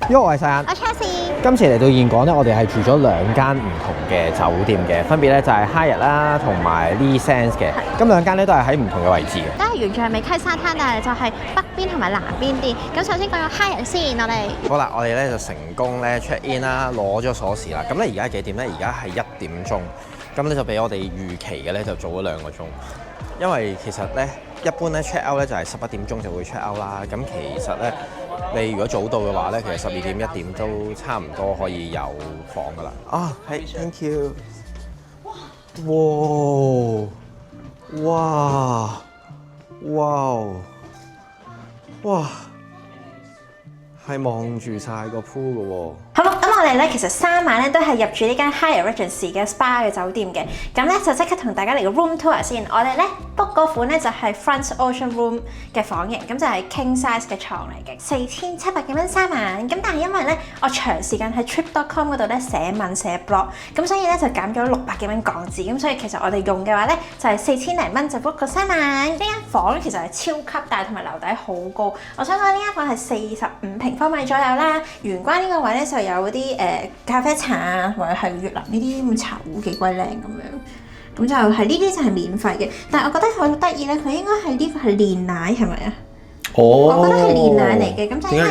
因為我係細眼，我 Chelsea。今次嚟到現港咧，我哋係住咗2間唔同嘅酒店嘅，分別咧就係 Hyatt 啦同埋 Lee Sands 嘅。咁2間咧都係喺唔同嘅位置嘅。都係沿住係美溪沙灘，但係就係北邊同埋南邊啲。咁首先講個 Hyatt 先，我哋好啦，我哋咧就成功咧 check in 啦，攞咗鎖匙啦。咁咧而家幾點咧？而家係1點鐘。咁咧就比我哋預期嘅咧就早咗2個鐘。因為其實咧一般咧 check out 咧就係11點鐘就會 check out 啦。咁其實咧你如果早到嘅話咧，其實12點1點都差唔多可以有房噶啦。啊，係 ，thank you。哇！哇！係望住晒個 pool 嘅喎。好啦，咁我哋咧其實3晚咧都係入住呢間 Hyatt Regency 嘅 SPA 嘅酒店嘅。咁咧就即刻同大家嚟個 room tour 先。我哋咧 book 嗰款咧就係 Front Ocean Room 嘅房型，咁就係 king size 嘅床嚟嘅，4700幾蚊3晚。咁但係因為咧我長時間喺 Trip.com 嗰度咧寫文寫 blog，咁所以咧就減咗600幾蚊港紙。咁所以其實我哋用嘅話咧就係4000零蚊就 book 個3晚。呢間房其實係超級大，同埋樓底好高。我想講呢間房係45平方米左右啦。玄關呢個位咧就有啲咖啡茶啊，或者係越南呢啲咁茶壺幾鬼靚咁樣。咁就係呢啲就係免費嘅。但係我覺得好得意咧，佢應該係呢個係煉奶係咪啊？我覺得係煉奶嚟嘅。咁就因為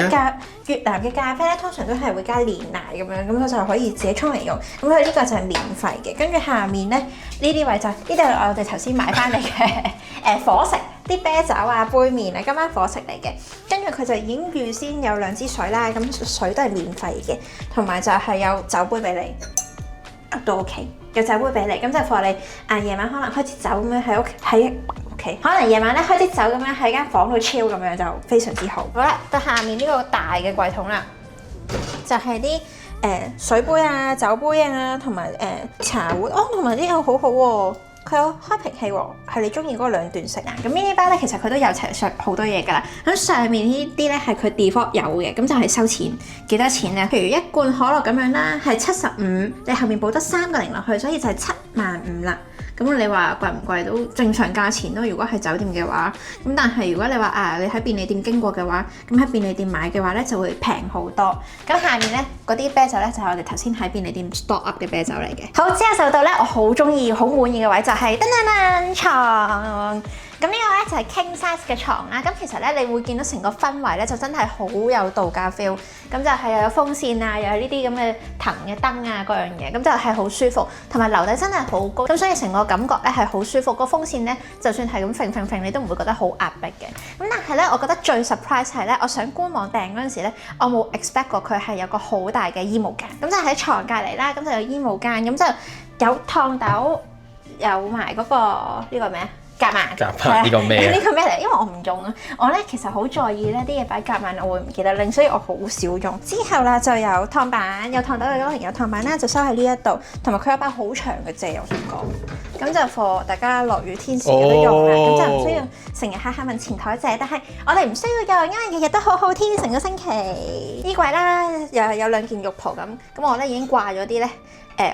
越南嘅咖啡咧，通常都係會加煉奶咁樣，咁佢就可以自己沖嚟用。咁佢呢個就係免費嘅。跟住下面咧呢啲位就呢度係我哋頭先買翻嚟嘅伙食。啲啤酒啊、杯麵啊，今晚伙食嚟嘅，跟住佢就已經預先有2支水啦，咁水都係免費嘅，同埋就係有酒杯俾你，都 OK， 有酒杯俾你，咁就放你夜晚可能開支酒咁樣喺屋企，可能夜晚咧開啲酒咁樣喺間房度 chill 咁樣就非常之好。好啦，到下面呢個大嘅櫃桶啦，就係啲水杯啊、酒杯啊，同埋茶壺，同埋呢個好好喎。佢有開瓶器喎，係你中意嗰個2段式啊。咁 mini bar 咧，其實佢都有齊上好多嘢㗎啦。咁上面呢啲咧係佢 default 有嘅，咁就係收錢，幾多錢咧？譬如一罐可樂咁樣啦，係75，你後面補得3個零落去，所以就係75000啦。咁你話貴唔貴都正常價錢咯。如果係酒店嘅話，咁但係如果你話你喺便利店經過嘅話，咁喺便利店買嘅話咧就會平好多。咁下面咧嗰啲啤酒咧就係我哋頭先喺便利店 stock up 嘅啤酒嚟嘅。好，之後就到咧我好中意、好滿意嘅位就係床。咁呢個咧就係 king size 嘅床啦。咁其實咧你會見到成個氛圍咧就真係好有度假 feel。咁就係又有風扇啊，又有呢啲咁嘅藤嘅燈啊，嗰樣嘢，咁就係好舒服。同埋樓底真係好高，咁所以成個感覺咧係好舒服。個風扇咧就算係咁揈，你都唔會覺得好壓迫嘅。咁但係咧，我覺得最 surprise 係咧，我上官網訂嗰陣時咧，我冇 expect 過佢係有個好大嘅衣帽間。咁就喺床隔離啦，咁就有衣帽間，咁就有燙斗，有埋嗰個呢個咩啊？夾萬呢個咩？呢個咩嚟？因為我唔用啊，我咧其實好在意咧啲嘢擺夾萬，我會唔記得拎，所以我好少用。之後啦就有燙板，有燙斗嘅嗰有燙板啦，就收喺呢一度，同埋佢有把好長嘅遮，我想講，咁就 for 大家落雨天時有得用啦，咁就唔需要成日下問前台借。但係我哋唔需要用，因為日日都好好天，成個星期。衣櫃啦，又有2件浴袍咁我咧已經掛咗啲咧。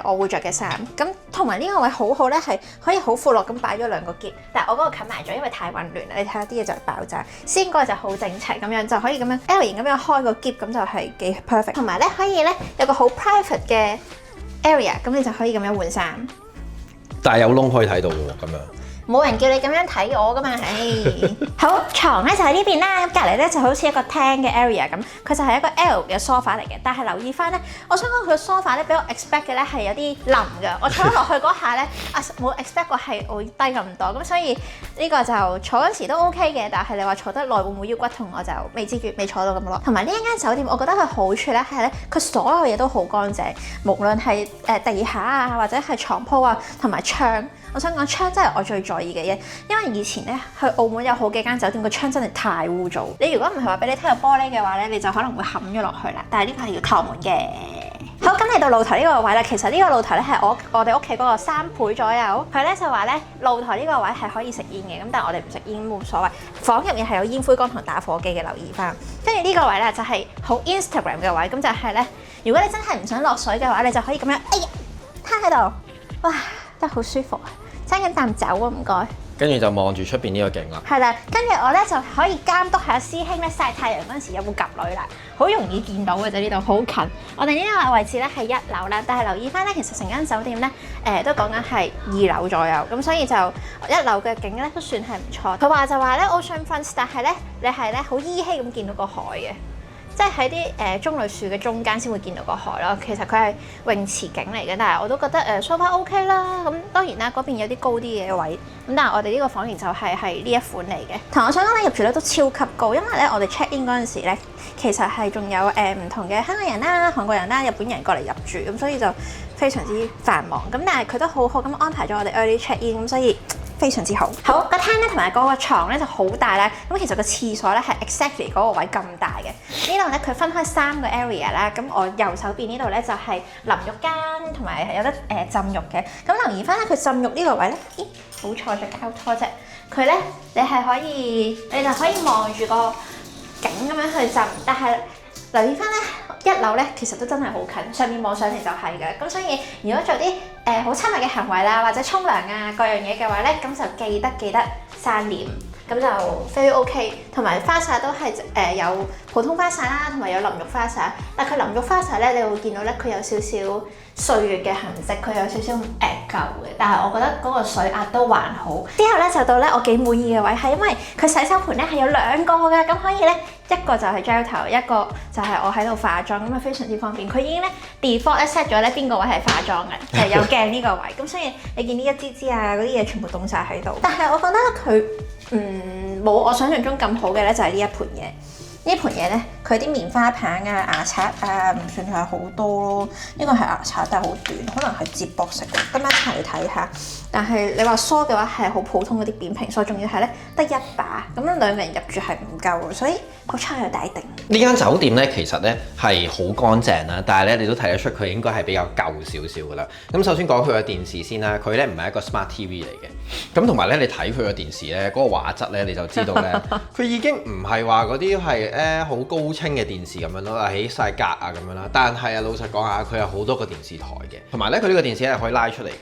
我會着嘅衫，咁同埋呢個位好好咧，係可以好闊落咁擺咗2個篋，但係我嗰個冚埋咗，因為太混亂啦。你睇下啲嘢就爆炸，先嗰個就好整齊咁樣，就可以咁樣 L 型咁樣開個篋，咁就係幾 perfect。同埋咧可以咧有個好 private 嘅 area， 咁你就可以咁樣換衫。但係有窿可以睇到喎，咁樣。冇人叫你咁樣睇我噶嘛，好，床咧就喺呢邊啦，咁隔離咧就好似一個廳嘅 area 咁，佢就係一個 L 嘅 sofa 嚟嘅。但係留意翻咧，我想講佢嘅 sofa 咧比我 expect 嘅咧係有啲腍嘅。我坐落去嗰下咧，冇 expect 過係會低咁多，咁所以呢個就坐嗰時都 OK 嘅。但係你話坐得耐會唔會腰骨痛，我就未知住，未坐到咁耐。同埋呢一間酒店，我覺得佢好處咧係咧，佢所有嘢都好乾淨，無論係地下啊，或者係床鋪啊，同埋窗。我想講窗真係我最在意嘅嘢，因為以前咧去澳門有好幾間酒店個窗真係太污糟。你如果唔係話俾你聽有玻璃嘅話咧，你就可能會冚咗落去啦。但係呢個係要趟門嘅。好，咁嚟到露台呢個位啦，其實呢個露台咧係我哋屋企嗰個3倍左右。佢咧就話咧露台呢個位係可以食煙嘅，咁但係我哋唔食煙冇所謂。房入面係有煙灰缸同打火機嘅，留意翻。跟住呢個位咧就係好 Instagram 嘅位，咁就係咧，如果你真係唔想落水嘅話，你就可以咁樣，哎呀，攤喺度，哇，真係好舒服啊！爭緊啖酒啊，唔該。跟住就望住出邊呢個景啦。係啦，跟住我咧就可以監督下師兄咧曬太陽嗰陣時有冇夾女啦，好容易見到嘅啫，呢度好近。我哋呢個位置咧係1樓啦，但係留意翻咧，其實成間酒店咧都講緊係2樓左右，咁所以就1樓嘅景咧都算係唔錯。佢話就話咧 Ocean Front， 但係咧你係咧好依稀咁見到個海嘅。即係喺啲棕櫚樹嘅中間先會見到個海咯。其實佢係泳池景嚟嘅，但係我都覺得so far OK 啦。咁當然啦，嗰邊有啲高啲嘅位，咁但係我哋呢個房型就係呢一款嚟嘅。同我想講咧，入住率都超級高，因為咧我哋 check in 嗰陣時咧，其實係仲有唔同嘅香港人啦、韓國人啦、日本人過嚟入住，咁所以就非常之繁忙。咁但係佢都好好咁安排咗我哋 early check in，咁所以非常之好。好，個廳咧同埋嗰個床咧就好大啦。咁其實個廁所咧係 exactly 嗰個位咁大嘅。呢度咧佢分開3個 area 啦。咁我右手邊呢度咧就係淋浴間，同埋有得浸浴嘅。咁留意翻咧，佢浸浴呢個位咧，咦，好彩着交拖啫。佢咧你就可以望住個景咁樣去浸，但係留意翻咧1樓咧其實都真係好近，上面望上嚟就係嘅。咁所以如果做啲好親密嘅行為啦，或者沖涼啊各樣嘢嘅話咧，咁就記得閂簾，咁就非 OK。同埋花灑都係有普通花灑啦，同埋有淋浴花灑。但佢淋浴花灑咧，你會見到咧佢有少少歲月嘅痕跡，佢有少少舊嘅。但係我覺得嗰個水壓都還好。之後咧就到咧我幾滿意嘅位係因為佢洗手盆咧係有2個㗎，咁可以咧一個就係 gel 頭，一個就係我喺度化妝，咁啊非常之方便。佢已經咧 default 咧 set 咗咧邊個位係化妝嘅，就係有鏡呢個位。咁所以你見呢一支支啊嗰啲嘢全部凍晒喺度。但係我覺得佢冇我想象中咁好嘅咧，就係呢一盤嘢。呢盤嘢咧，佢啲棉花棒啊、牙刷啊，唔算係好多咯。呢個係牙刷，但係好短，可能係接駁式嘅。今晚一齊嚟睇下。但係你話梳嘅話係好普通嗰啲扁平梳，仲要係咧得1把，咁樣2個人入住係唔夠，所以好彩有底定。呢間酒店咧其實咧係好乾淨啦，但係咧你都睇得出佢應該係比較舊少少噶啦。咁首先講佢嘅電視先啦，佢咧唔係一個 Smart TV 嚟嘅。咁同埋咧你睇佢嘅電視咧嗰個畫質咧你就知道咧，佢已經唔係話嗰啲係好高清嘅電視咁樣咯，起晒格啊咁樣啦。但係啊老實講下，佢有好多個電視台嘅，同埋咧佢呢個電視係可以拉出嚟嘅。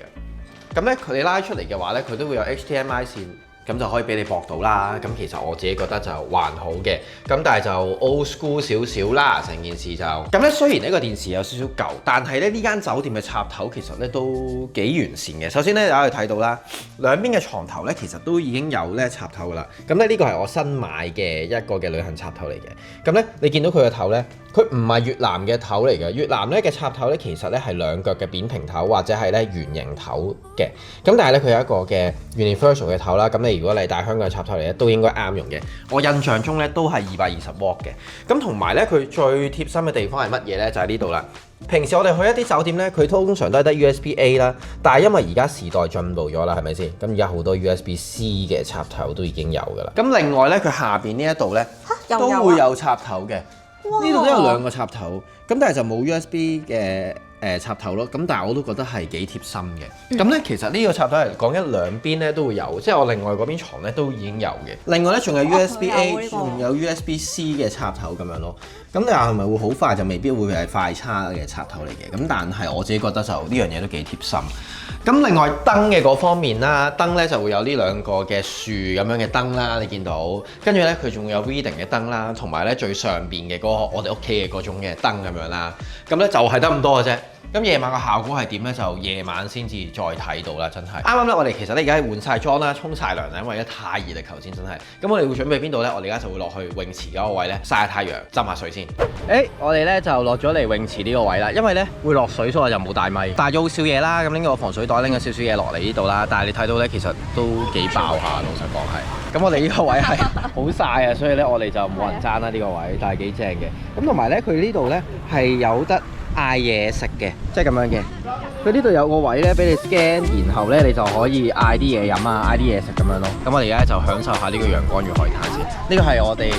咁咧佢哋拉出嚟嘅話咧，佢都會有 HDMI 線。咁就可以俾你駁到啦。咁其實我自己覺得就還好嘅。咁但係就 old school 少少啦，成件事就咁咧。雖然呢個電視有少少舊，但係咧呢間酒店嘅插頭其實咧都幾完善嘅。首先咧大家睇到啦，兩邊嘅床頭咧其實都已經有咧插頭噶啦。咁咧呢個係我新買嘅一個嘅旅行插頭嚟嘅。咁咧你見到佢嘅頭咧，佢唔係越南嘅頭嚟嘅。越南咧嘅插頭咧其實咧係2腳嘅扁平頭或者係咧圓形頭嘅。咁但係咧佢有一個嘅 universal 嘅頭啦。咁你如果你帶香港嘅插頭嚟咧，都應該啱用嘅。我印象中咧都係220W嘅。咁同埋咧，佢最貼心嘅地方係乜嘢咧？就係呢度啦。平時我哋去一啲酒店咧，佢通常都係得 USB-A 啦。但係因為而家時代進步咗啦，係咪先？咁而家好多 USB-C 嘅插頭都已經有㗎啦。咁另外咧，佢下邊呢一度咧都會有插頭嘅。呢度都有2個插頭，咁但係就冇 USB 嘅插頭咯。咁但係我都覺得係幾貼心嘅。咁咧其實呢個插頭係講緊兩邊咧都會有，即係我另外嗰邊牀咧都已經有嘅。另外咧仲有 USB-A， 仲有 USB-C 嘅插頭咁樣咯。咁你話係咪會好快？就未必會係快叉嘅插頭嚟嘅。咁但係我自己覺得就呢樣嘢都幾貼心。咁另外燈嘅嗰方面啦，燈咧就會有呢2個嘅樹咁樣嘅燈啦，你見到。跟住咧佢仲會有 reading 嘅燈啦，同埋咧最上邊嘅嗰個我哋屋企嘅嗰種嘅燈咁樣啦。咁咧就係得咁多嘅啫。咁夜晚個效果係點咧？就夜晚先至再睇到啦，真係。啱啱咧，我哋其實咧而家係換晒妝啦、沖晒涼啦，因為咧太熱啦，頭先真係。咁我哋會準備邊度咧？我哋而家就會落去泳池嗰個位咧曬下太陽、浸下水先。我哋咧就落咗嚟泳池呢個位啦，因為咧會落水，所以我就冇帶咪，帶咗好少嘢啦。咁拎個防水袋，拎咗少少嘢落嚟呢度啦。但係你睇到咧，其實都幾爆下，老實講係。咁我哋呢個位係好曬啊，所以咧我哋就冇人爭啦呢個位，但係幾正嘅。咁同埋咧，佢呢度咧係有得嗌嘢食嘅，即係咁樣嘅。佢呢度有個位咧俾你 scan，然後咧你就可以嗌啲嘢飲啊，嗌啲嘢食咁樣咯。咁我哋而家就享受下呢個陽光與海灘先。呢個係我哋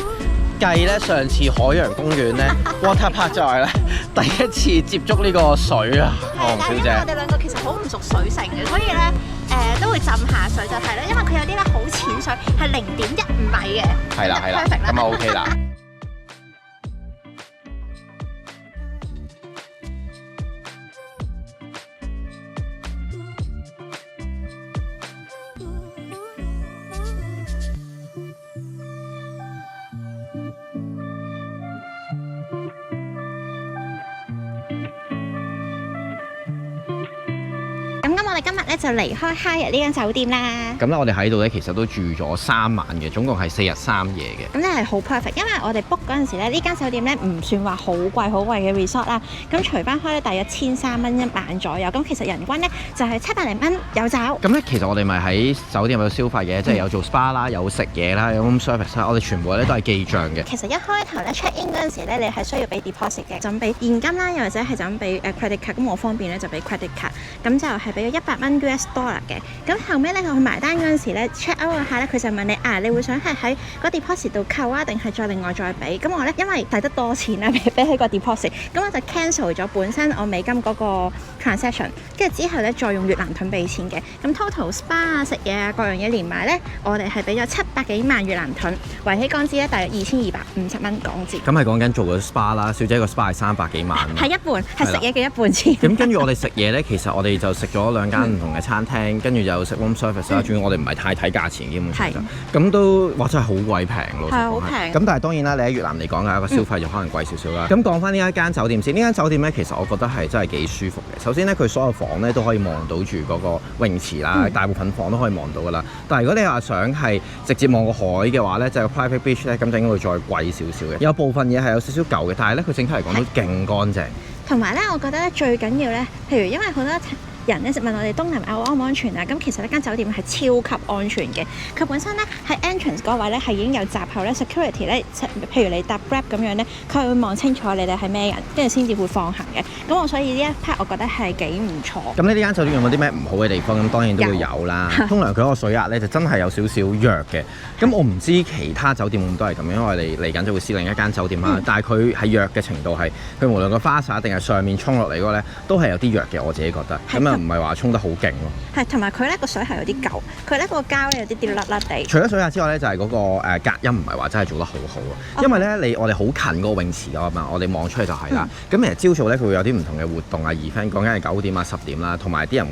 繼咧上次海洋公園咧 water park 之外咧，第一次接觸呢個水啊，黃小姐。我哋2個其實好唔熟水性嘅，所以咧都會浸下水就係啦，因為佢有啲咧好淺水，係0.15米嘅。係啦，咁啊 OK 啦。我哋今日咧就離開 Hyatt 呢間酒店啦。咁咧我哋喺度咧其實都住咗3晚嘅，總共係4日3夜嘅。咁咧係好 perfect，因為我哋 book 嗰陣時咧，呢間酒店咧唔算話好貴嘅 resort 啦。咁除翻開咧，大約1300蚊一晚左右。咁其實人均咧就係700零蚊有酒。咁咧其實我哋咪喺酒店有消費嘅，即係有做 SPA 啦，有食嘢啦，有 room service 啦，我哋全部咧都係記帳嘅。其實一開頭咧 check in 嗰陣時咧，你係需要俾 deposit 嘅，就咁俾現金啦，又或者係就咁俾credit card。咁我方便咧就俾 credit card，咁就係俾咗100蚊 US dollar 嘅。咁後尾咧佢去埋單嗰陣時咧 check out 嗰下咧，佢就問你你會想係喺個 deposit 度扣啊，定係再另外再俾？咁我咧因為使得多錢啦，比起個 deposit，咁我就 cancel 咗本身我美金嗰個 transaction， 跟住之後咧再用越南盾俾錢嘅。咁 total spa 啊、食嘢啊各樣嘢連埋咧，我哋係俾咗700幾萬越南盾，圍起港紙咧大約2250蚊港紙。咁係講緊做個 SPA 啦，小姐個 SPA 係300幾萬。係一半，係食嘢嘅一半錢。咁跟住我哋食嘢咧，其實我哋就食咗2間唔同嘅餐廳，跟住就食 room service 啦。主要我哋唔係太睇價錢，基本上就咁都哇真係好鬼平咯。係好平。咁但係當然啦，你喺越南嚟講嘅一個消費就可能貴少少啦。咁講翻呢一間酒店先，呢間酒店咧其實我覺得係真係幾舒服嘅。首先咧，佢所有房咧都可以望到住嗰個泳池啦，大部分房都可以望到噶啦。但係如果你話想係直接望個海嘅話咧，就係個 private beach 咧，咁就應該會再貴少少嘅。有部分嘢係有少少舊嘅，但係咧佢整體嚟講都勁乾淨。同埋咧，我覺得咧最緊要咧，譬如因為好多人咧問我哋東南亞安唔安全啊？咁其實呢間酒店係超級安全嘅。佢本身咧喺 entrance 嗰位咧係已經有閘口咧 security 咧，譬如你搭 Grab 咁樣咧，佢係會望清楚你哋係咩人，跟住先至會放行嘅。咁我所以呢一 part 我覺得係幾唔錯。咁呢間酒店有冇啲咩唔好嘅地方？咁當然都會有啦。通常佢嗰個水壓咧就真係有少少弱嘅。咁我唔知其他酒店會唔會都係咁樣，因為我哋嚟緊就會試另一間酒店啦。但係佢係弱嘅程度係，佢無論個花灑定係上面衝落嚟嗰個咧，都係有啲弱嘅。我自己覺得。咁唔係話沖得好勁咯，係同埋佢咧個水係有啲舊，佢咧個膠咧有啲甩甩地。除咗水壓之外咧，就係嗰個隔音唔係話真係做得好好啊。因為咧我哋好近嗰個泳池㗎嘛，我哋望出去就係啦。咁其實朝早咧佢會有啲唔同嘅活動啊，event講緊係9點啊、10點啦，同埋啲人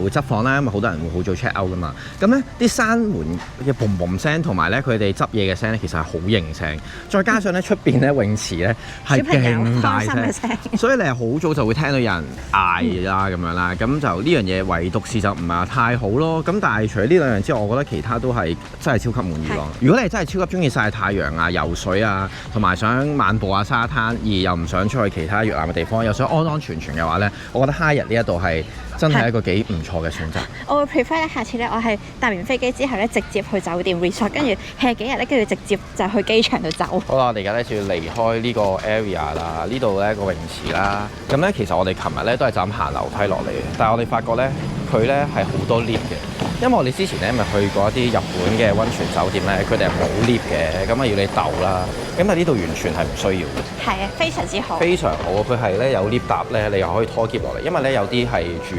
會執房啦，因為好多人會好早 check out 㗎嘛。咁咧啲閂門嘅嘣嘣聲同埋咧佢哋執嘢嘅聲咧，其實係好應聲。再加上咧出邊咧泳池咧係勁大聲，所以你係好早就會聽到有人嗌啦咁樣啦。咁就呢樣嘢唯獨是就唔係話太好咯。咁但係除咗呢兩樣之外，我覺得其他都係真係超級滿意咯。如果你真係超級中意曬太陽啊、游水啊，同埋想漫步下沙灘，而又唔想出去其他越南嘅地方，又想安安全全嘅話呢，我覺得Hyatt呢一度係真係一個幾唔錯嘅選擇。我會 prefer 咧，下次咧我係搭完飛機之後咧，直接去酒店 resort， 跟住 hea 幾日咧，跟住直接就去機場度走。好啦，我哋而家咧就要離開呢個 area 啦，呢度咧個泳池啦。咁咧其實我哋琴日咧都係就咁行樓梯落嚟嘅，但係我哋發覺咧佢咧係好多 lift 嘅，因為我哋之前咧咪去過一啲日本嘅溫泉酒店咧，佢哋係冇 lift 嘅，咁啊要你鬥啦。咁但係呢度完全係唔需要嘅。係啊，非常之好。非常好，佢係咧有 lift 搭咧，你又可以拖喼落嚟，因為咧有啲係住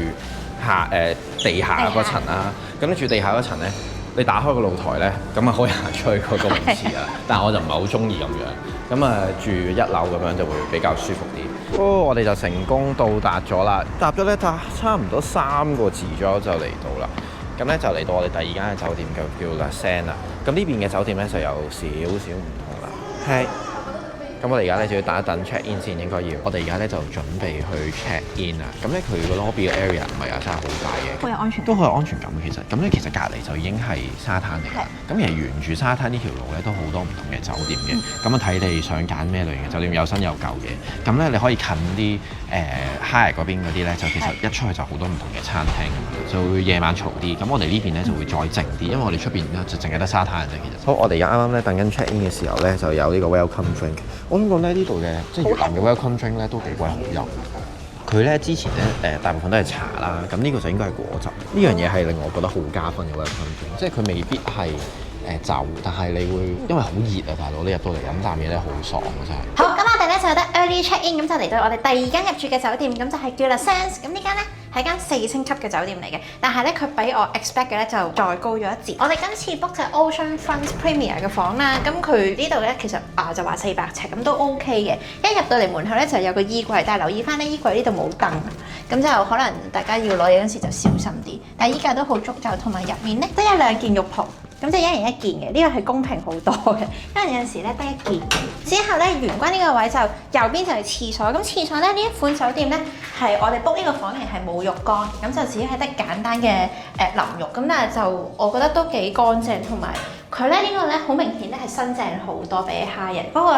地下嗰層啦。咁你住地下嗰層咧，你打開個露台咧，咁啊可以行出去嗰個泳池啊。但係我就唔係好中意咁樣。咁啊住1樓咁樣就會比較舒服啲。我哋就成功到達咗啦，搭咗咧差唔多3個字左右就嚟到啦。咁咧就嚟到我哋第2間嘅酒店叫 La Seine啦。咁呢邊嘅酒店咧就有少少唔同啦。係。咁我哋而家咧就要等一等 check in 先，應該要。我哋而家咧就準備去 check in 啦。咁咧佢個 lobby 嘅 area 唔係真係好大嘅，好有安全感，都好有安全感其實。咁咧其實隔離就已經係沙灘嚟㗎。咁其實沿住沙灘呢條路咧都好多唔同嘅酒店嘅。咁啊睇你想揀咩類型嘅酒店，有新有舊嘅。咁咧你可以近啲Hyatt 嗰邊嗰啲咧，就其實一出去就好多唔同嘅餐廳咁樣，就會夜晚嘈啲。咁我哋呢邊咧就會再靜啲，因為我哋出邊咧就淨係得沙灘嘅啫。其實。好，我哋而家啱啱咧等緊 check in 嘅時候咧，就有呢個 welcome drink。我諗講咧呢度嘅即係越南嘅 welcome drink 咧都幾鬼好飲。佢咧之前咧大部分都係茶啦，咁呢個就應該係果汁。呢樣嘢係令我覺得好加分嘅 welcome drink，即係佢未必係酒，但係你會因為好熱啊，大佬你入到嚟飲啖嘢咧好爽啊真係。好，咁我哋咧就得 early check in，咁就嚟到我哋第2間入住嘅酒店，咁就係叫 La Seine。咁呢間咧係間4星級嘅酒店嚟嘅，但係咧佢比我 expect 嘅咧就再高咗一截。我哋今次 book 就 Ocean Front Premier 嘅房啦，咁佢呢度咧其實就話400尺，咁都 OK 嘅。一入到嚟門口咧就有個衣櫃，但係留意翻咧衣櫃呢度冇燈，咁就可能大家要攞嘢嗰陣時就小心啲。但係依家都好足夠，同埋入面咧都有2件浴袍。咁就一人一件嘅，呢個係公平好多嘅，因為有陣時咧得一件。之後咧玄關呢個位就右邊就係廁所，咁廁所咧呢一款酒店咧係我哋 book 呢個房型係冇浴缸，咁就只係得簡單嘅淋浴，咁但係就我覺得都幾乾淨，同埋佢咧呢個咧好明顯咧係新淨好多比起蝦仁，不過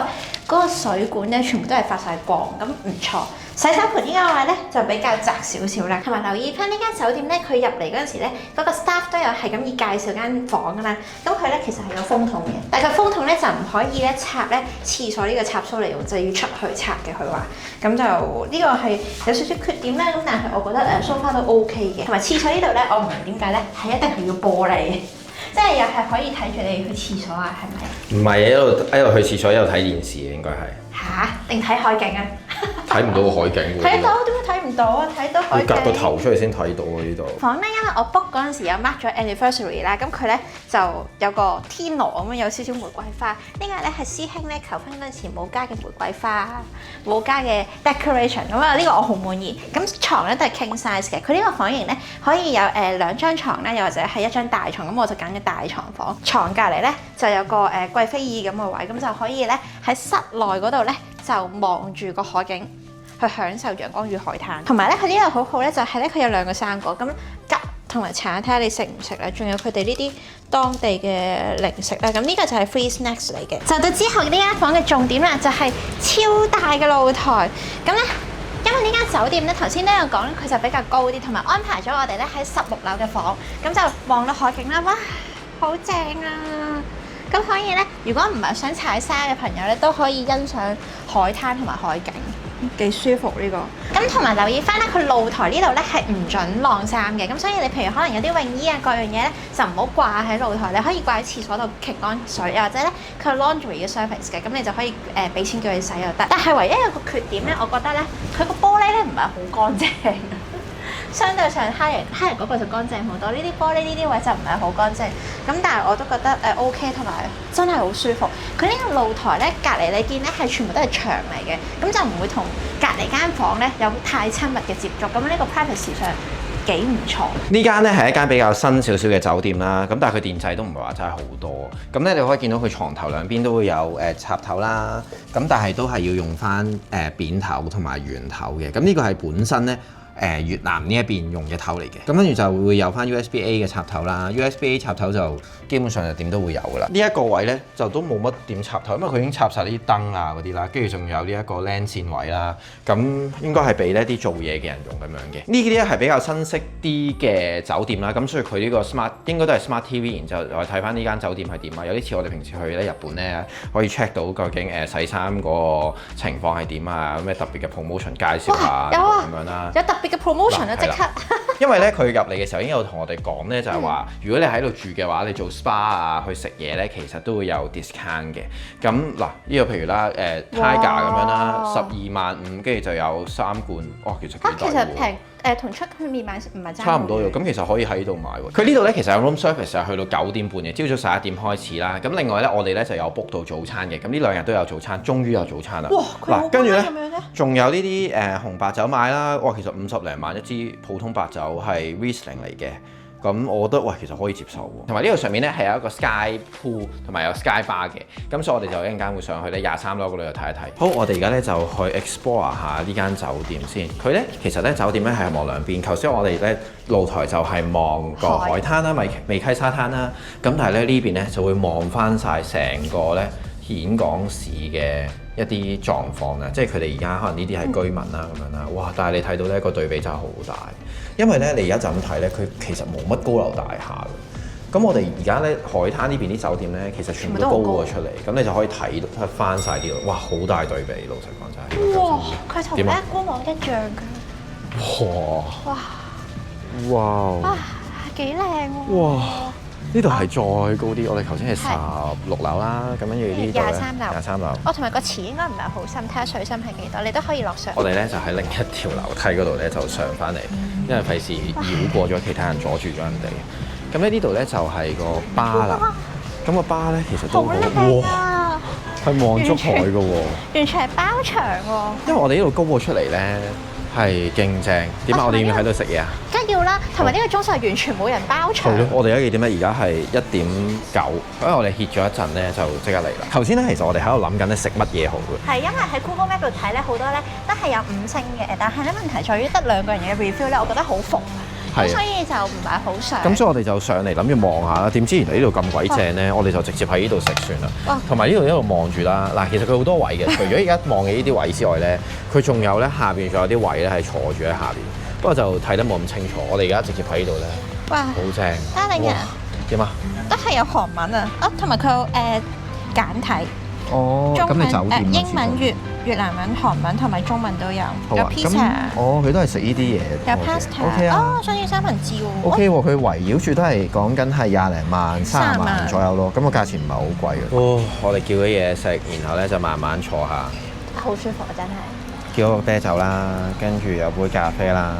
嗰個水管咧全部都係發晒光，咁唔錯。洗手盆呢個位咧就比較窄少少啦，同埋留意翻呢間酒店咧，佢入嚟嗰陣時咧，嗰個 staff 都有係咁意介紹間房㗎嘛。咁佢咧其實係有風筒嘅，但係個風筒咧就唔可以咧插咧廁所呢個插蘇嚟用，就要出去插嘅佢話。咁就呢個係有少少缺點啦，咁但係我覺得蘇花都 OK 嘅。同埋廁所呢度咧，我唔明點解咧係一定係要玻璃嘅，即係又係可以睇住你去廁所啊，係咪？唔係一路去廁所一路睇電視嘅應該係。嚇？定睇海景啊？睇唔到個海景喎。睇到點解睇唔到啊？睇到海景。要夾個頭出嚟先睇到啊！呢度房咧，因為我 book 嗰陣時有 mark 咗 anniversary 啦，咁佢咧就有個天鵝咁樣，有少少玫瑰花。呢個咧係師兄咧求婚嗰陣時冇加嘅玫瑰花，冇加嘅 decoration。咁啊，呢個我好滿意。咁床咧都係 king size 嘅。佢呢個房型咧可以有2張床啦，又或者係1張大床。咁我就揀咗大床房。床隔離咧就有個貴妃椅咁嘅位，咁就可以咧喺室內嗰度咧就望住個海景。去享受陽光與海灘，同埋咧佢呢度好好咧，就係咧佢有2個生果，咁桔同埋橙，睇下你食唔食啦。仲有佢哋呢啲當地嘅零食啦。咁呢個就係 free snacks 嚟嘅。就到之後呢間房嘅重點啦，就係超大嘅露台。咁咧，因為呢間酒店咧頭先都有講咧，佢就比較高啲，同埋安排咗我哋咧喺16樓嘅房，咁就望到海景啦。哇，好正啊！咁所以咧，如果唔係想踩沙嘅朋友咧，都可以欣賞海灘同埋海景。幾舒服呢個，咁同埋留意翻咧，佢露台呢度咧係唔準晾衫嘅，咁所以你譬如可能有啲泳衣啊各樣嘢咧，就唔好掛喺露台，你可以掛喺廁所度擎乾水，又或者咧佢 laundry 嘅 service 嘅，咁你就可以俾錢叫佢洗又得。但係唯一有個缺點咧，我覺得咧佢個玻璃咧唔係好乾淨。相對上蝦仁嗰個就乾淨好多，呢啲玻璃呢啲位就唔係好乾淨，咁但係我都覺得OK，同埋真係好舒服。佢呢個露台咧隔離你見咧係全部都係牆嚟嘅，咁就唔會同隔離間房咧有太親密嘅接觸，咁呢個 privacy 上幾唔錯。呢間咧係一間比較新少少嘅酒店啦，咁但係佢電掣都唔係話真係好多，咁咧你可以見到佢床頭兩邊都會有插頭啦，咁但係都係要用翻扁頭同埋圓頭嘅，咁呢個係本身咧。越南呢一邊用嘅頭嚟嘅，咁跟住就會有翻 USB-A 嘅插頭啦 ，USB-A 插頭就基本上就點都會有噶啦。呢一個位咧就都冇乜點插頭，因為佢已經插晒啲燈啊嗰啲啦，跟住仲有呢一個 LAN 線位啦，咁應該係俾呢啲做嘢嘅人用咁樣嘅。呢啲咧係比較新式啲嘅酒店啦，咁所以佢呢個 smart 應該都係 smart TV，然之後我睇翻呢間酒店係點啊，有啲似我哋平時去咧日本咧可以 check 到究竟洗衫嗰個情況係點啊，有咩特別嘅 promotion 介紹下咁樣啦。有特別嘅 promotion 啊！即刻，因為咧佢入嚟嘅時候已經有同我哋講咧，就係話如果你喺度住嘅話，你做 SPA 啊，去食嘢咧，其實都會有 discount 嘅。咁嗱，呢個譬如啦，Tiger 咁樣啦，12.5，跟住就有3罐，哇，其實幾抵喎。其實平。同出去面買唔係差唔多嘅，咁其實可以喺呢度買喎。佢呢度咧其實有 room service 係去到9點半嘅，朝早11點開始啦。咁另外咧，我哋咧就有 book 到早餐嘅。咁呢2日都有早餐，終於有早餐啦。哇！嗱，跟住咧，仲有呢啲紅白酒買啦。哇，其實50零萬一支普通白酒係 Riesling 嚟嘅。咁我覺得喂，其實可以接受喎。同埋呢度上面咧係有一個 Sky Pool 同埋有 Sky Bar 嘅。咁所以我哋就一陣間會上去咧23樓嗰度又睇一睇。好，我哋而家咧就去 explore 下呢間酒店先。佢咧其實咧酒店咧係望兩邊。頭先我哋咧露台就係望個海灘啦，美溪沙灘啦。咁但係咧呢邊咧就會望翻晒成個咧峴港市嘅一啲狀況啦。即係佢哋而家可能呢啲係居民啦咁樣啦。哇！但係你睇到咧個對比真係好大。因為咧，你而家就咁睇咧，佢其實冇乜高樓大廈嘅。咁我哋而家咧海灘呢邊啲酒店咧，其實全部都高咗出嚟，咁你就可以睇翻晒啲咯。哇，好大對比，老實講真係。哇！佢同咩官網一樣㗎。哇！哇！哇！幾靚喎！哇！呢度係再高啲，我哋頭先係16樓啦，咁跟住呢度23樓。我同埋個池應該唔係好深，睇下水深係幾多，你都可以落上。我哋咧就喺另一條樓梯嗰度咧就上翻嚟，因為費事繞過咗其他人，阻住咗人哋。咁咧呢度咧就係個巴啦，咁個巴咧其實都好哇，係望足海嘅喎，完全係包場喎。因為我哋呢度高過出嚟咧係勁正，點解我哋要唔要喺度食嘢啊？梗要啦！啦，同埋呢個鐘數係完全冇人包場。我哋而家幾點咧？而家係1:09，因為我哋歇咗一陣咧，就即刻嚟啦。頭先咧，其實我哋喺度諗緊咧食乜嘢好嘅。係因為喺 Google Map 度睇咧，好多咧都係有5星嘅，但係咧問題在於得2個人嘅 review 咧，我覺得好服。咁所以就唔係好想。咁所以我哋就上嚟諗住望下啦。點知原來呢度咁鬼正咧，我哋就直接喺呢度食算啦。同埋呢度一路望住啦。嗱，其實佢好多位嘅，除咗而家望嘅呢啲位之外咧，佢仲有咧下邊仲有啲位咧係坐住喺下邊。不過就睇得冇咁清楚。我哋而家直接喺呢度咧，哇，好正。Darling啊，點啊？都係有韓文啊，同埋佢有簡體。哦，咁你酒店英文、越南文、韓文同埋中文都有。有 pizza。佢都係食呢啲嘢。有 pasta。OK 啊。哦，想要三文治喎。OK 喎，佢圍繞住都係講緊係20零萬、30萬左右咯。咁個價錢唔係好貴嘅。我哋叫咗嘢食，然後咧就慢慢坐下。好舒服啊，真係。叫咗個啤酒啦，跟住有杯咖啡啦，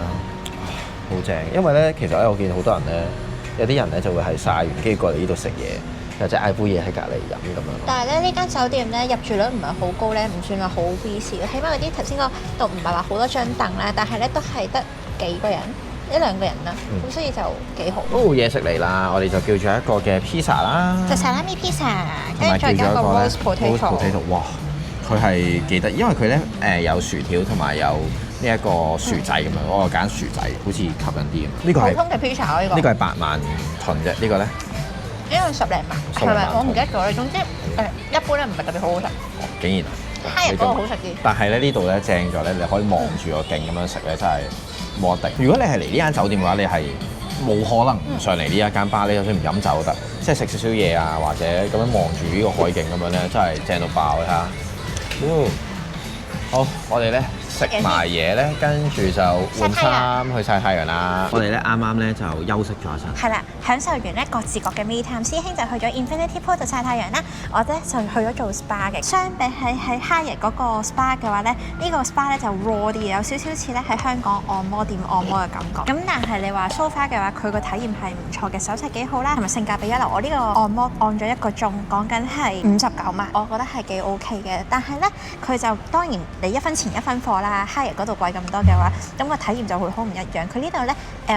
好正。因為咧，其實咧，我見好多人咧，有啲人咧就會係曬完跟住過嚟呢度食嘢。或者嗌杯嘢喺隔離飲咁樣。但係咧，呢間酒店咧入住率唔係好高咧，唔算話好 busy 嘅。起碼嗰啲頭先嗰度唔係話好多張凳啦，但係咧都係得幾個人，1-2個人啦，咁所以就幾好。嘢食嚟啦，我哋就叫咗一個嘅 pizza 啦，就salami pizza，跟住再加個 roast potato。哇！佢係幾得意，因為佢咧有薯條同埋有呢一個薯仔咁樣，我揀薯仔好似吸引啲。呢個係普通嘅 pizza 呢個係8萬盾啫，呢個咧。因為10零萬，係咪？我唔記得咗啦。總之一般咧唔係特別好好食。竟然蝦仁嗰個好食啲。但係咧呢度咧正咗咧，你可以望住個景咁樣食咧，真係冇得敵。如果你係嚟呢間酒店嘅話，你係冇可能唔上嚟呢一間吧。你就算唔飲酒都得，即係食少少嘢啊，或者咁樣望住呢個海景咁樣咧，真係正到爆啦！好，我哋咧食埋嘢咧，跟住就換衫去曬太陽啦。我哋咧啱啱咧就休息咗一陣。係啦，享受完咧各自各嘅 me time，師兄就去咗 Infinity Pool 度曬太陽啦。我咧就去咗做 SPA 嘅。相比喺 Hyatt 嗰個 SPA 嘅話咧，呢個 SPA 咧就 raw 啲，有少少似咧喺香港按摩店按摩嘅感覺。咁但係你話 so far 嘅話，佢個體驗係唔錯嘅，手勢幾好啦，同埋性價比一流。我呢個按摩按咗1個鐘，講緊係59萬，我覺得係幾 OK 嘅。但係咧，佢就當然你1分錢1分貨啦。Hyatt 嗰度貴咁多嘅話，咁個體驗就會好唔一樣。佢呢度咧，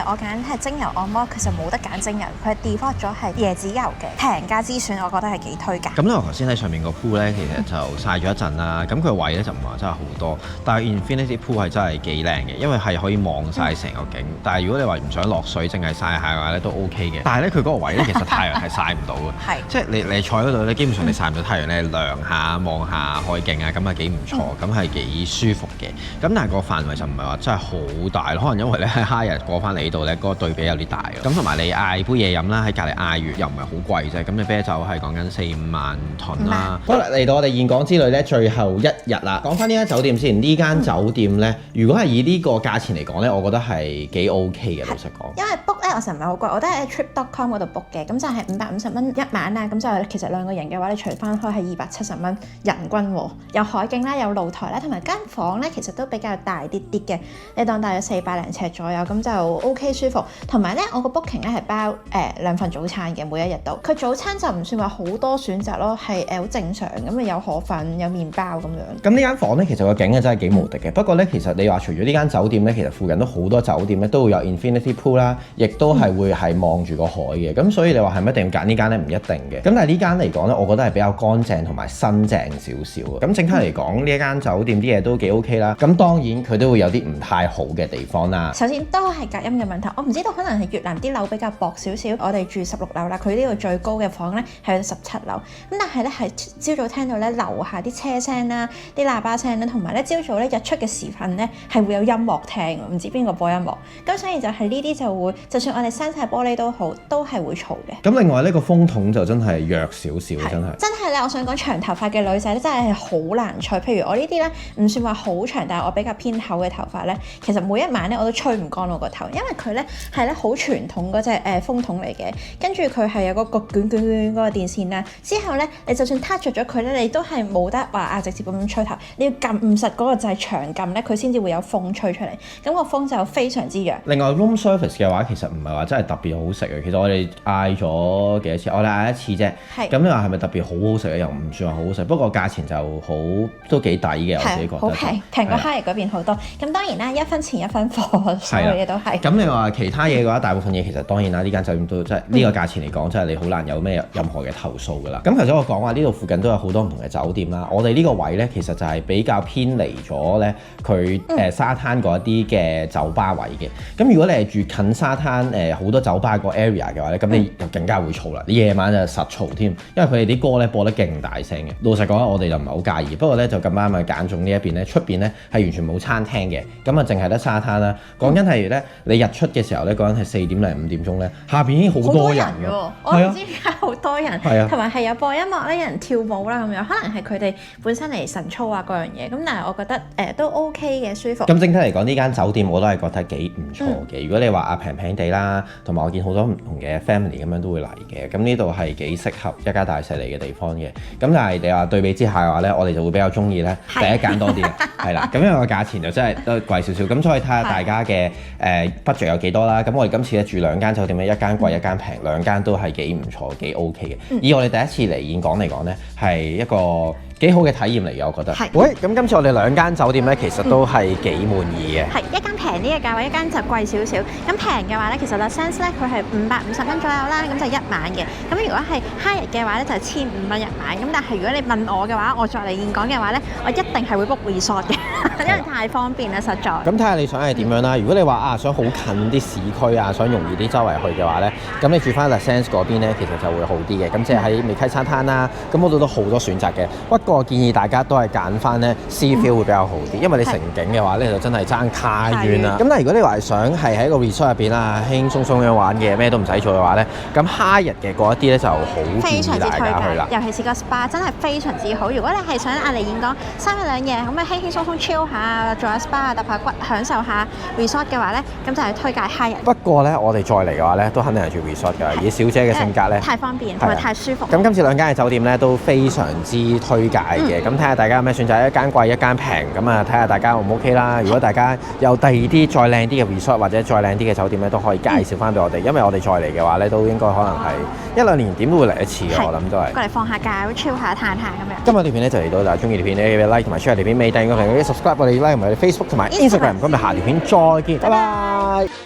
我揀係精油按摩，其實冇得揀精油，佢係 default 咗係椰子油嘅，平價之選，我覺得係幾推介。咁咧，我頭先喺上面個 pool 咧，其實就曬咗一陣啦。咁佢位咧就唔係話真係好多，但係 Infinity Pool 係真係幾靚嘅，因為係可以望晒成個景。但係如果你話唔想落水，淨係曬下嘅話咧，都 OK 嘅。但係咧，佢嗰個位咧，其實太陽係曬唔到嘅，係即係你坐喺嗰度咧，基本上你曬唔到太陽咧，涼下望下海景啊，咁係幾唔錯，咁係幾舒服嘅。咁但係個範圍就唔係話真係好大，可能因為咧喺Hyatt過翻嚟呢度咧，嗰個對比有啲大。咁同埋你嗌杯嘢飲啦，喺隔離嗌完又唔係好貴啫。咁你啤酒係講緊4-5萬盾啦。好啦，嚟到我哋現港之旅咧最後一日啦。講翻呢間酒店先，呢間酒店咧，如果係以呢個價錢嚟講咧，我覺得係幾 OK 嘅，老實講。因為 book 咧，我實唔係好貴，我都係喺 trip.com 嗰度 book 嘅，咁就係550蚊1晚啦。咁就其實2個人嘅話，你除翻開係270蚊人均喎。有海景啦，有露台啦，同埋間房咧其實都比較大啲嘅，你當大約400零尺左右，咁就 OK 舒服。同埋咧，我個 booking 咧係包2份早餐嘅，每一日都。佢早餐就唔算話好多選擇咯，係好正常咁啊，有河粉有麵包咁樣。咁呢間房咧，其實個景係真係幾無敵嘅。不過咧，其實你話除咗呢間酒店咧，其實附近都好多酒店咧都會有 Infinity Pool 啦，亦都係會係望住個海嘅。咁所以你話係咪一定要揀呢間咧？唔一定嘅。咁但係呢間嚟講咧，我覺得係比較乾淨同埋新淨少少嘅。咁整體嚟講，呢一間酒店啲嘢都幾 OK 啦。咁當然佢都會有啲唔太好嘅地方啦。首先都係隔音嘅問題，我唔知道可能係越南啲樓比較薄少少。我哋住16樓啦，佢呢度最高嘅房咧係17樓。咁但係咧係朝早聽到咧樓下啲車聲啦、啲喇叭聲啦，同埋咧朝早咧日出嘅時分咧係會有音樂聽，唔知邊個播音樂。咁所以就係呢啲就會，就算我哋閂晒玻璃都好，都係會嘈嘅。咁另外呢個風筒就真係弱少少，真係咧。我想講長頭髮嘅女仔咧真係好難吹。譬如我呢啲咧唔算話好長，但係我比較偏厚嘅頭髮咧，其實每一晚咧我都吹唔乾我個頭，因為佢咧係咧好傳統嗰隻風筒嚟嘅，跟住佢係有嗰個捲嗰個電線啦。之後咧你就算撻着咗佢咧，你都係冇得話直接咁樣吹頭，你要撳實嗰個掣長撳咧，佢先至會有風吹出嚟。咁個風就非常之弱。另外 room service 嘅話，其實唔係話真係特別好食嘅。其實我哋嗌咗幾多次？我哋嗌一次啫。咁你話係咪特別好好食咧？又唔算話好好食，不過價錢就都幾抵嘅，我自己覺得。好平平過 Hyatt 嗰邊好多。咁當然啦，一分錢一分貨，所有嘢都係。咁你話其他嘢嘅話，大部分嘢其實當然啦，呢間酒店都即係呢個價錢嚟講，真係你好難有咩任何嘅投訴㗎啦。咁頭先我講話呢度附近都有好多唔同嘅酒店啦。我哋呢個位咧，其實就係比較偏離咗咧佢沙灘嗰一啲嘅酒吧位嘅。咁如果你係住近沙灘好多酒吧個 area 嘅話咧，咁你就更加會嘈啦。你夜晚就實嘈添，因為佢哋啲歌咧播得勁大聲嘅。老實講，我哋就唔係好介意。不過咧就咁啱咪揀中呢一邊咧，出邊咧係完全冇餐廳嘅，咁啊淨係得沙灘啦。講緊係咧，你日出嘅時候咧，講緊係4點零5點鐘咧，下邊已經好多人㗎。我唔知點解好多人，同埋係有播音樂咧，有人跳舞啦咁樣，可能係佢哋本身嚟晨操啊嗰樣嘢。咁但係我覺得都 OK 嘅，舒服。咁整體嚟講，呢間酒店我都係覺得幾唔錯嘅。如果你話平平地啦，同埋我見好多唔同嘅 family 咁樣都會嚟嘅。咁呢度係幾適合一家大細嚟嘅地方嘅。咁但係你話對比之下嘅話咧，我哋就會比較中意咧第一間多啲嘅，係啦。咁因為個價錢就真係都貴少少，咁所以睇下大家嘅budget有幾多啦。咁我哋今次咧住2間酒店咧，一間貴一間平，2間都係幾唔錯，幾 OK 嘅。以我哋第一次嚟演講嚟講咧，係一個幾好嘅體驗嚟嘅，我覺得。喂，咁今次我哋2間酒店咧，其實都係幾滿意嘅。係一間平啲嘅價位，一間就貴少少。咁平嘅話咧，其實 La Sense 咧佢係550蚊左右啦，咁就1晚嘅。咁如果係 Hyatt 嘅話咧，就係1500蚊1晚。咁但係如果你問我嘅話，我再嚟演講嘅話咧，我一定係會 book resort 嘅，因為太方便啦，實在。咁睇下你想係點樣啦。如果你話想好近啲市區啊，想容易啲周圍去嘅話咧，咁你住翻 La Sense 嗰邊咧，其實就會好啲嘅。咁即係喺美溪沙灘啦，咁嗰度都好多選擇嘅。不過建議大家都係揀翻咧 Sea View 會比較好啲，因為你城景嘅話咧就真係爭太遠啦。咁但係如果你話係想係喺個 resort 入邊啊，輕輕鬆鬆咁玩嘅，咩都唔使做嘅話咧，咁 Hyatt 嘅嗰一啲咧就好建議大家去啦。尤其是個 SPA 真係非常之好。如果你係想嚟演講3日2夜，咁啊輕輕鬆鬆 chill 下，做下 SPA 揼下骨，享受下 resort 嘅話咧，咁就係推介 Hyatt。不過咧，我哋再嚟嘅話咧，都肯定係住 resort 㗎。以小姐嘅性格咧，太方便同埋太舒服。咁今次2間嘅酒店咧都非常之推介嘅。咁睇下大家有咩選擇，一間貴一間平，咁啊睇下大家 O 唔 OK 啦。如果大家有第二啲再靚啲嘅 resort 或者再靚啲嘅酒店咧，都可以介紹翻俾我哋。因為我哋再嚟嘅話咧，都應該可能係1-2年點都會嚟一次嘅，我諗都係。過嚟放下假，chill 下，嘆下咁樣。今日條片咧就嚟到啦，中意條片咧 like 同埋 share 條片，未訂閱嘅朋友 subscribe 我哋 like 同埋 Facebook 同埋 Instagram。咁我哋下條片再見，拜拜。